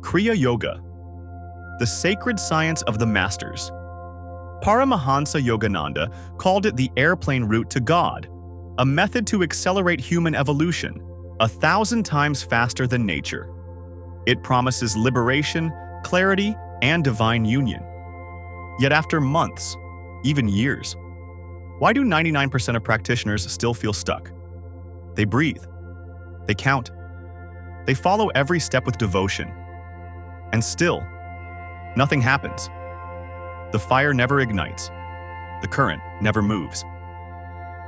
Kriya Yoga, the sacred science of the masters. Paramahansa Yogananda called it the airplane route to God, a method to accelerate human evolution 1,000 times faster than nature. It promises liberation, clarity, and divine union. Yet after months, even years, why do 99% of practitioners still feel stuck? They breathe. They count. They follow every step with devotion. And still, nothing happens. The fire never ignites. The current never moves.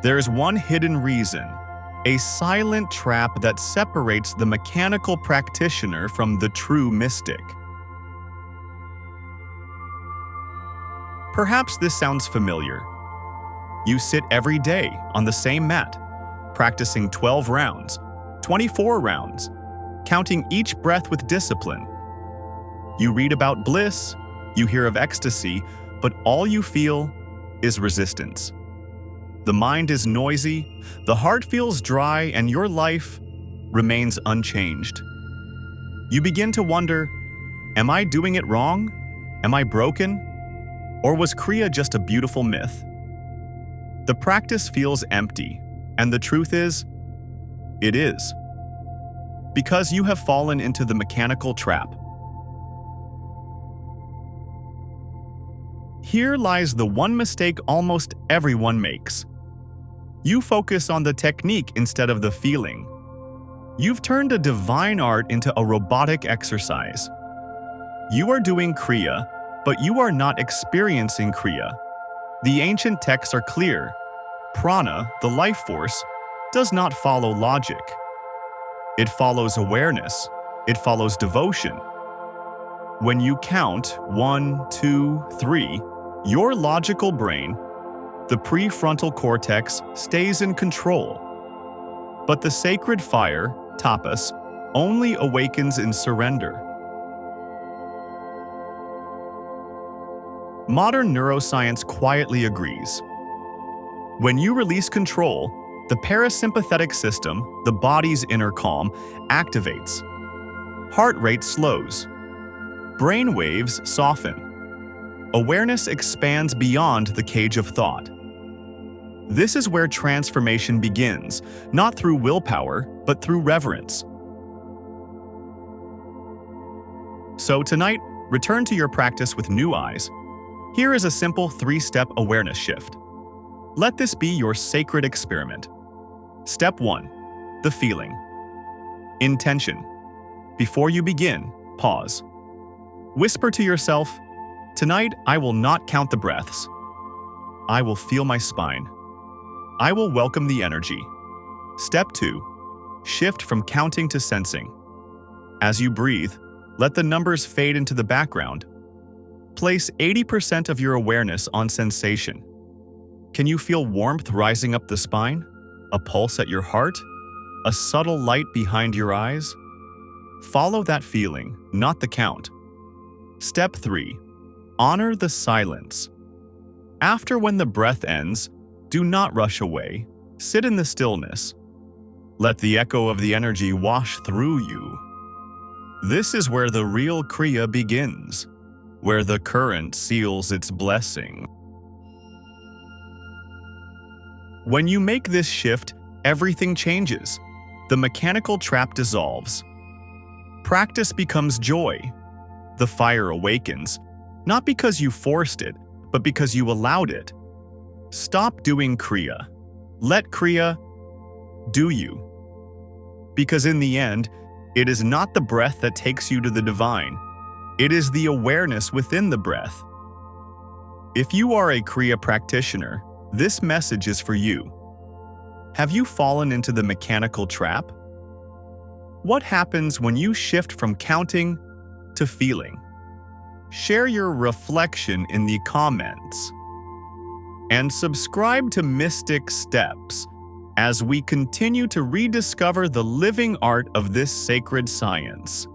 There is one hidden reason, a silent trap that separates the mechanical practitioner from the true mystic. Perhaps this sounds familiar. You sit every day on the same mat, practicing 12 rounds, 24 rounds, counting each breath with discipline. You read about bliss, you hear of ecstasy, but all you feel is resistance. The mind is noisy, the heart feels dry, and your life remains unchanged. You begin to wonder, am I doing it wrong? Am I broken? Or was Kriya just a beautiful myth? The practice feels empty, and the truth is, it is. Because you have fallen into the mechanical trap. Here lies the one mistake almost everyone makes. You focus on the technique instead of the feeling. You've turned a divine art into a robotic exercise. You are doing Kriya, but you are not experiencing Kriya. The ancient texts are clear. Prana, the life force, does not follow logic. It follows awareness. It follows devotion. When you count 1, 2, 3, your logical brain, the prefrontal cortex, stays in control. But the sacred fire, Tapas, only awakens in surrender. Modern neuroscience quietly agrees. When you release control, the parasympathetic system, the body's inner calm, activates. Heart rate slows. Brain waves soften. Awareness expands beyond the cage of thought. This is where transformation begins, not through willpower, but through reverence. So tonight, return to your practice with new eyes. Here is a simple 3-step awareness shift. Let this be your sacred experiment. Step 1. The feeling. Intention. Before you begin, pause. Whisper to yourself, "Tonight I will not count the breaths. I will feel my spine. I will welcome the energy." Step 2. Shift from counting to sensing. As you breathe, let the numbers fade into the background. Place 80% of your awareness on sensation. Can you feel warmth rising up the spine? A pulse at your heart? A subtle light behind your eyes? Follow that feeling, not the count. Step 3. Honor the silence. After when the breath ends, do not rush away. Sit in the stillness. Let the echo of the energy wash through you. This is where the real Kriya begins, where the current seals its blessing. When you make this shift, everything changes. The mechanical trap dissolves. Practice becomes joy. The fire awakens, not because you forced it, but because you allowed it. Stop doing Kriya. Let Kriya do you. Because in the end, it is not the breath that takes you to the divine. It is the awareness within the breath. If you are a Kriya practitioner, this message is for you. Have you fallen into the mechanical trap? What happens when you shift from counting to feeling? Share your reflection in the comments. And subscribe to Mystic Steps as we continue to rediscover the living art of this sacred science.